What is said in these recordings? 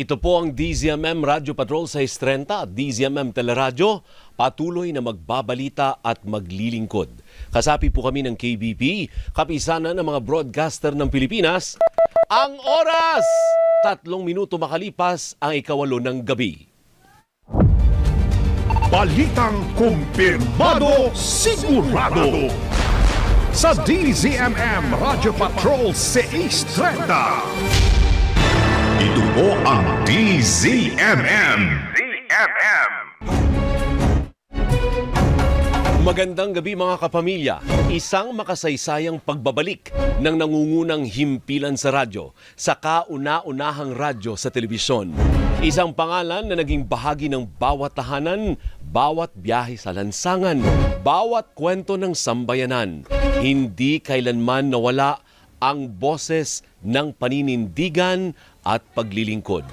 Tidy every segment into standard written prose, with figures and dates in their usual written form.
Ito po ang DZMM Radio Patrol sa 6:30 at DZMM Teleradyo, patuloy na magbabalita at maglilingkod. Kasapi po kami ng KBP, kapisanan ng mga broadcaster ng Pilipinas. Ang oras! 3 minuto makalipas ang 8:08 ng gabi. Balitang kumpirmado, sigurado sa DZMM Radio Patrol 6:30. Ito po ang DZMM. Magandang gabi mga kapamilya. Isang makasaysayang pagbabalik ng nangungunang himpilan sa radyo, sa kauna-unahang radyo sa telebisyon. Isang pangalan na naging bahagi ng bawat tahanan, bawat biyahe sa lansangan, bawat kwento ng sambayanan. Hindi kailanman nawala ang boses ng paninindigan at paglilingkod.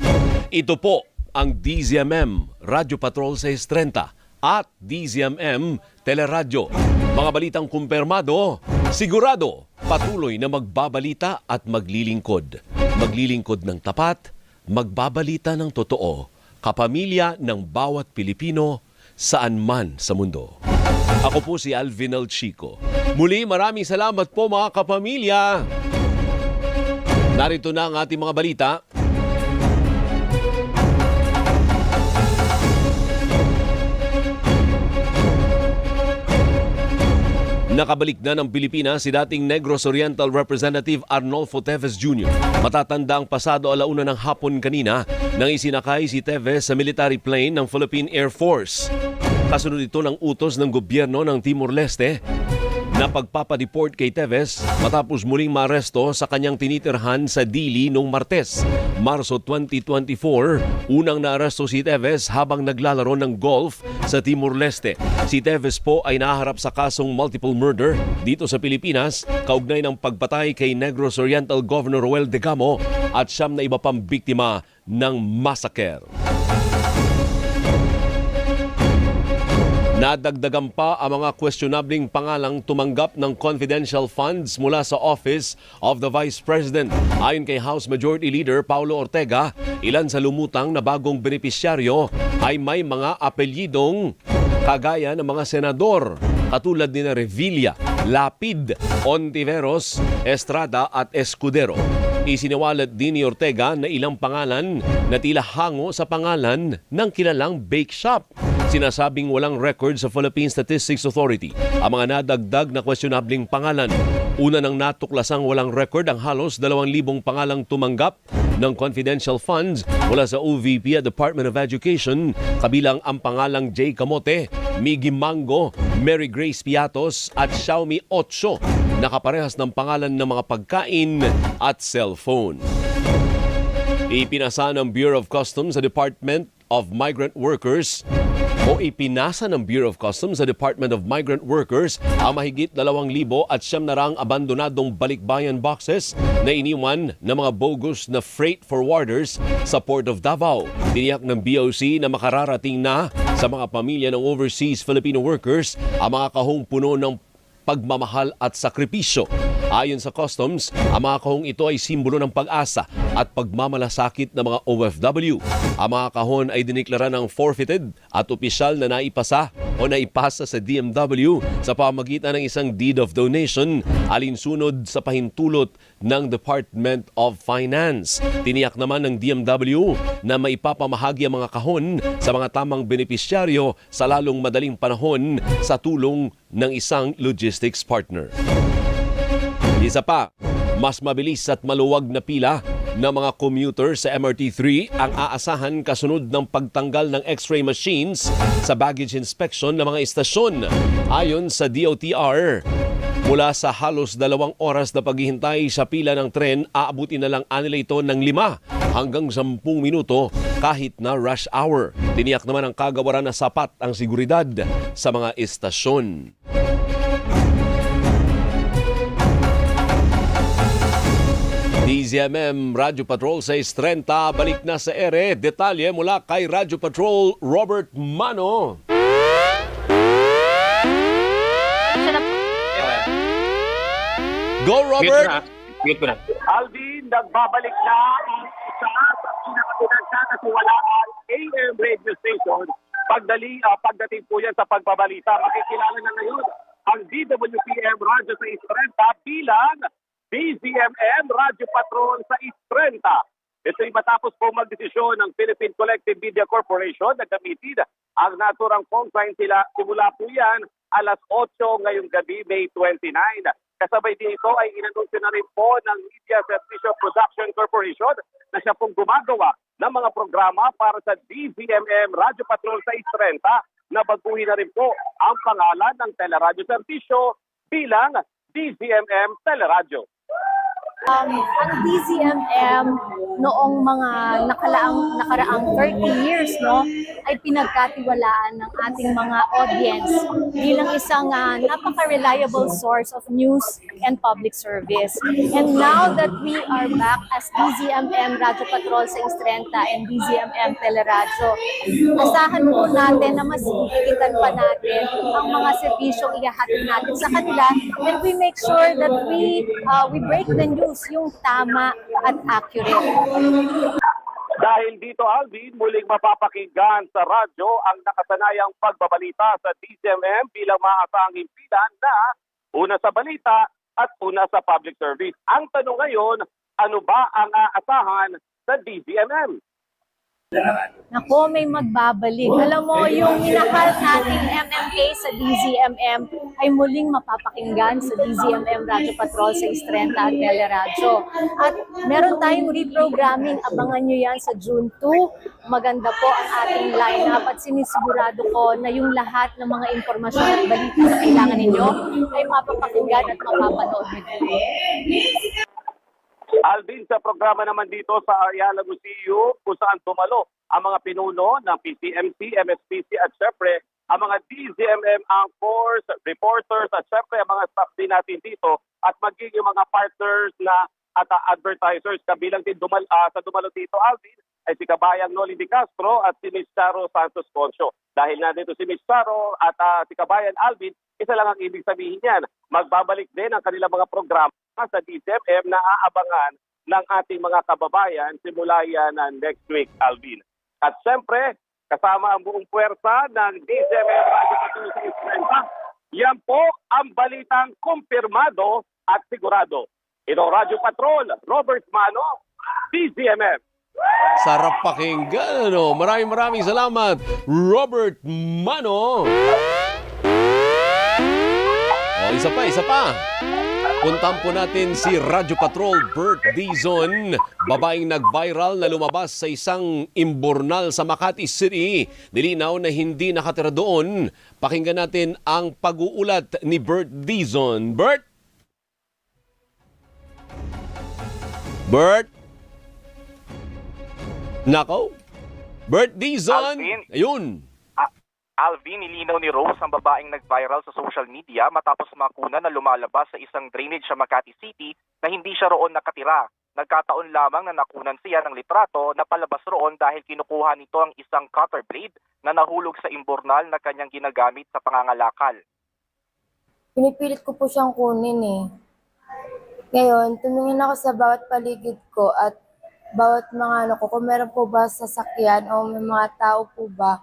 Ito po ang DZMM Radio Patrol 6:30 at DZMM Teleradyo. Mga balitang kumpirmado, sigurado, patuloy na magbabalita at maglilingkod. Maglilingkod ng tapat, magbabalita ng totoo, kapamilya ng bawat Pilipino saan man sa mundo. Ako po si Alvin Alchico. Muli maraming salamat po mga kapamilya. Narito na ang ating mga balita. Nakabalik na ng Pilipinas si dating Negros Oriental Representative Arnolfo Teves Jr. Matatanda ang pasado 1:00 ng hapon kanina nang isinakay si Teves sa military plane ng Philippine Air Force. Kasunod ito ng utos ng gobyerno ng Timor-Leste na pagpapadeport kay Teves matapos muling maaresto sa kanyang tinitirhan sa Dili noong Martes, Marso 2024. Unang naaresto si Teves habang naglalaro ng golf sa Timor-Leste. Si Teves po ay naharap sa kasong multiple murder dito sa Pilipinas kaugnay ng pagpatay kay Negros Oriental Governor Roel Degamo at 9 na iba pang biktima ng massacre. Nadagdagan pa ang mga questionabling pangalang tumanggap ng confidential funds mula sa Office of the Vice President. Ayon kay House Majority Leader Paulo Ortega, ilan sa lumutang na bagong benepisyaryo ay may mga apelyidong kagaya ng mga senador katulad ni Revilla, Lapid, Ontiveros, Estrada at Escudero. Isiniwalat din ni Ortega na ilang pangalan na tila hango sa pangalan ng kilalang bake shop. Sinasabing walang record sa Philippine Statistics Authority ang mga nadagdag na questionabling pangalan. Una nang natuklasang walang record ang halos 2,000 pangalang tumanggap ng confidential funds mula sa OVP at Department of Education, kabilang ang pangalang Jay Camote, Miggy Mango, Mary Grace Piatos at Xiaomi 8, nakaparehas ng pangalan ng mga pagkain at cellphone. Ipinasa ng Bureau of Customs sa Department of Migrant Workers ipinasa ng Bureau of Customs sa Department of Migrant Workers ang mahigit 2,000 at 900 abandonadong balikbayan boxes na iniwan ng mga bogus na freight forwarders sa Port of Davao. Tiniyak ng BOC na makararating na sa mga pamilya ng overseas Filipino workers ang mga kahong puno ng pagmamahal at sakripisyo. Ayon sa Customs, ang mga kahong ito ay simbolo ng pag-asa at pagmamalasakit ng mga OFW. Ang mga kahon ay diniklara ng forfeited at opisyal na naipasa sa DMW sa pamagitan ng isang deed of donation alinsunod sa pahintulot ng Department of Finance. Tiniyak naman ng DMW na maipapamahagi ang mga kahon sa mga tamang benepisyaryo sa lalong madaling panahon sa tulong ng isang logistics partner. Isa pa, mas mabilis at maluwag na pila ng mga commuter sa MRT3 ang aasahan kasunod ng pagtanggal ng X-ray machines sa baggage inspection ng mga istasyon. Ayon sa DOTR, mula sa halos 2 oras na paghihintay sa pila ng tren, aabutin na lang nila ito ng 5 hanggang 10 minuto kahit na rush hour. Tiniyak naman ang kagawaran na sapat ang seguridad sa mga istasyon. DZMM Radio Patrol 6:30, balik na sa ere. Detalye mula kay Radio Patrol Robert Mano. Go, Robert! Alvin, nagbabalik na ang isa sa pinakapinagkakatiwalaan AM radio station pagdating po yan sa pagbabalita. Makikilala na ngayon ang DWPM Radyo sa Istrenta bilang DZMM Radyo Patrol sa Istrenta. Ito'y matapos po magdesisyon ng Philippine Collective Media Corporation na gamitin ang naturang phone line simula po yan alas 8 ngayong gabi, May 29. Kasabay dito ay inanunsyo na rin po ng Media Servicio Production Corporation na siya pong gumagawa ng mga programa para sa DZMM Radyo Patrol sa Istrenta na baguhin na rin po ang pangalan ng Teleradyo Servisyo bilang DZMM Teleradyo. Ang DZMM noong mga nakaraang 30 years ay pinagkatiwalaan ng ating mga audience bilang isang napaka-reliable source of news and public service. And now that we are back as DZMM Radyo Patrol sa Istrenta and DZMM Teleradyo, asahan po natin na mas higitan pa natin ang mga serbisyong ihahatid natin sa kanila, and we make sure that we break the news yung tama at accurate. Dahil dito, Alvin, muling mapapakinggan sa radyo ang nakasanayang pagbabalita sa DZMM bilang maasahang himpilan na una sa balita at una sa public service. Ang tanong ngayon, ano ba ang aasahan sa DZMM? Nako, may magbabalik. Alam mo, yung minahal nating MMK sa DZMM ay muling mapapakinggan sa DZMM Radyo Patrol sa Istrenta at Teleradyo. At meron tayong reprogramming. Abangan nyo yan sa June 2. Maganda po ang ating lineup at sinisigurado ko na yung lahat ng mga informasyon at balita na kailangan ninyo ay mapapakinggan at mapapanood nyo. Alvin, sa programa naman dito sa Ayala Museum kung saan tumalo ang mga pinuno ng PCMC, MSPC at syempre ang mga DZMM anchors, reporters at syempre ang mga staff din natin dito at magiging mga partners na at advertisers kabilang din sa dumalo dito, Alvin, ay si Kabayang Noli De Castro at si Miss Charo Santos Concio. Dahil nandito si Miss Charo at si Kabayan Alvin, isa lang ang ibig sabihin yan. Magbabalik din ang kanilang mga programa sa DZMM na aabangan ng ating mga kababayan simula yan next week, Alvin. At siyempre, kasama ang buong puwersa ng DZMM Radyo Patrol sa Istrenta, yan po ang balitang kumpirmado at sigurado. Ito Radyo Patrol, Robert Mano, DZMM. Sarap pakinggan, ano? Maraming salamat, Robert Mano. Isa pa. Puntahan po natin si Radyo Patrol Bert Dizon, babaeng nag-viral na lumabas sa isang imburnal sa Makati City. Nilinaw na hindi nakatira doon. Pakinggan natin ang pag-uulat ni Bert Dizon. Bert? Nako? Bert Dizon? Ayun. Alvin, nilinaw ni Rose ang babaeng nag-viral sa social media matapos makuna na lumalabas sa isang drainage sa Makati City na hindi siya roon nakatira. Nagkataon lamang na nakunan siya ng litrato na palabas roon dahil kinukuha nito ang isang cutter blade na nahulog sa imburnal na kanyang ginagamit sa pangangalakal. Pinipilit ko po siyang kunin eh. Ngayon, tumingin ako sa bawat paligid ko at bawat mga kung meron po ba sasakyan o may mga tao po ba,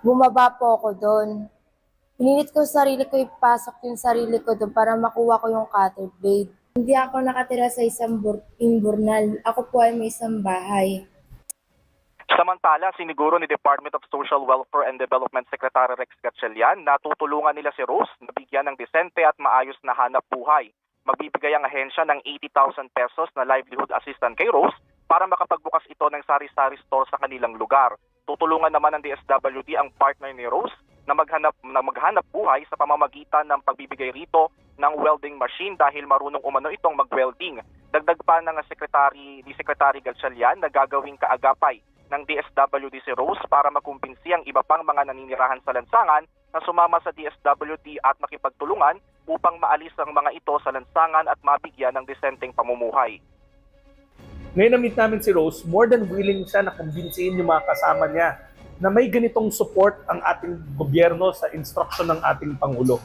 bumaba po ako doon. Pinilit ko sarili ko, ipasok yung sarili ko doon para makuha ko yung cutter blade. Hindi ako nakatira sa isang imburnal. Ako po ay may isang bahay. Samantala, siniguro ni Department of Social Welfare and Development Secretary Rex Gatchalian na tutulungan nila si Rose na bigyan ng disente at maayos na hanap buhay. Magbibigay ang ahensya ng 80,000 pesos na livelihood assistance kay Rose para makapagbukas ito ng sari-sari store sa kanilang lugar. Tutulungan naman ng DSWD ang partner ni Rose na maghanap buhay sa pamamagitan ng pagbibigay rito ng welding machine dahil marunong umano itong mag-welding. Dagdag pa ng Secretary Gatchalian na gagawing kaagapay ng DSWD si Rose para makumbinsi ang iba pang mga naninirahan sa lansangan na sumama sa DSWD at makipagtulungan upang maalis ang mga ito sa lansangan at mabigyan ng disenteng pamumuhay. Ngayon na-meet namin si Rose, more than willing siya na kumbinsihin yung mga kasama niya na may ganitong support ang ating gobyerno sa instruction ng ating Pangulo.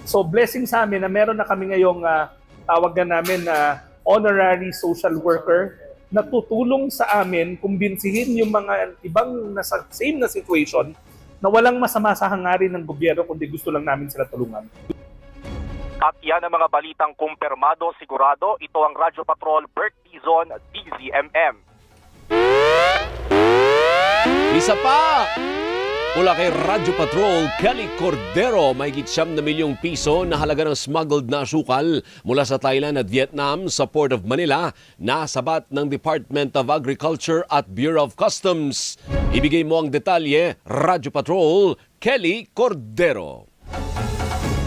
So blessing sa amin na meron na kami ngayong tawag na namin na honorary social worker na tutulong sa amin kumbinsihin yung mga ibang nasa same na situation na walang masama sa hangarin ng gobyerno kundi gusto lang namin sila tulungan. At yan ang mga balitang kumpirmado, sigurado. Ito ang Radyo Patrol, Bert Dizon, DZMM. Isa pa! Mula kay Radyo Patrol, Kelly Cordero, may ₱9 milyong na halaga ng smuggled na asukal mula sa Thailand at Vietnam sa Port of Manila na sabat ng Department of Agriculture at Bureau of Customs. Ibigay mo ang detalye, Radyo Patrol, Kelly Cordero.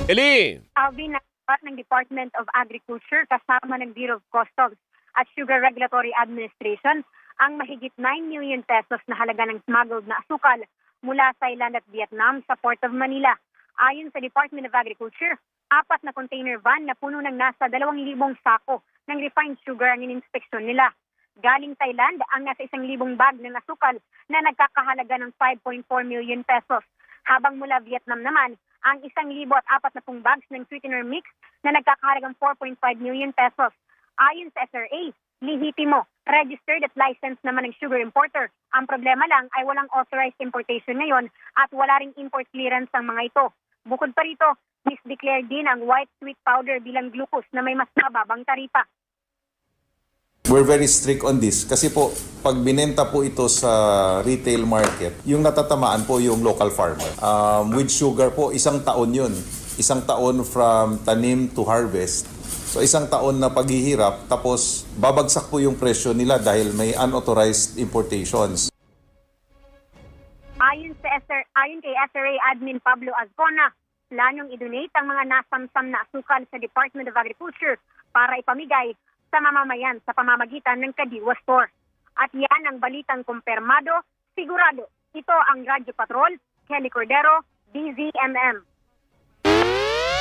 Eli! Alvin, nasabat ng Department of Agriculture kasama ng Bureau of Customs at Sugar Regulatory Administration ang mahigit 9 million pesos na halaga ng smuggled na asukal mula Thailand at Vietnam sa Port of Manila. Ayon sa Department of Agriculture, 4 na container van na puno ng nasa 2,000 sako ng refined sugar ang ininspeksyon nila. Galing Thailand ang nasa 1,000 bag ng asukal na nagkakahalaga ng 5.4 million pesos. Habang mula Vietnam naman, ang 1,040 bags ng sweetener mix na nagkakahalagang 4.5 million pesos. Ayon sa SRA, lehitimo, registered at licensed naman ng sugar importer. Ang problema lang ay walang authorized importation ngayon at wala ring import clearance ang mga ito. Bukod pa rito, misdeclared din ang white sweet powder bilang glucose na may mas mababang taripa. We're very strict on this kasi po pag binenta po ito sa retail market, yung natatamaan po yung local farmer. With sugar po, 1 taon yun. 1 taon from tanim to harvest. So 1 taon na paghihirap, tapos babagsak po yung presyo nila dahil may unauthorized importations. Ayon kay SRA Admin Pablo Azcona, planong i-donate ang mga nasamsam na asukal sa Department of Agriculture para ipamigay sa mamamayan sa pamamagitan ng Kadiwa Store. At yan ang balitang kumpirmado, sigurado. Ito ang Radyo Patrol, Kelly Cordero, DZMM.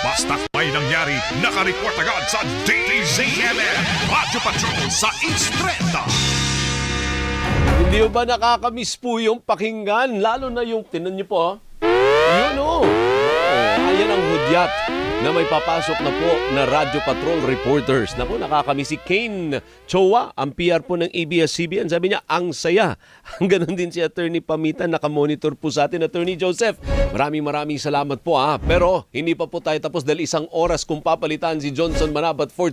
Basta't may nangyari, nakareport agad sa DZMM Radyo Patrol sa East 30. Hindi ba nakakamiss po yung pakinggan? Lalo na yung, tinan niyo po, yun o. Ayan ang hudyat na may papasok na po na Radyo Patrol reporters. Naku, nakakamiss si Kane Chowa, ang PR po ng ABS-CBN. Sabi niya, ang saya. Ganon din si Attorney Pamitan, nakamonitor po sa atin. Attorney Joseph, maraming salamat po. Pero hindi pa po tayo tapos dahil 1 oras kung papalitan si Johnson Manabat for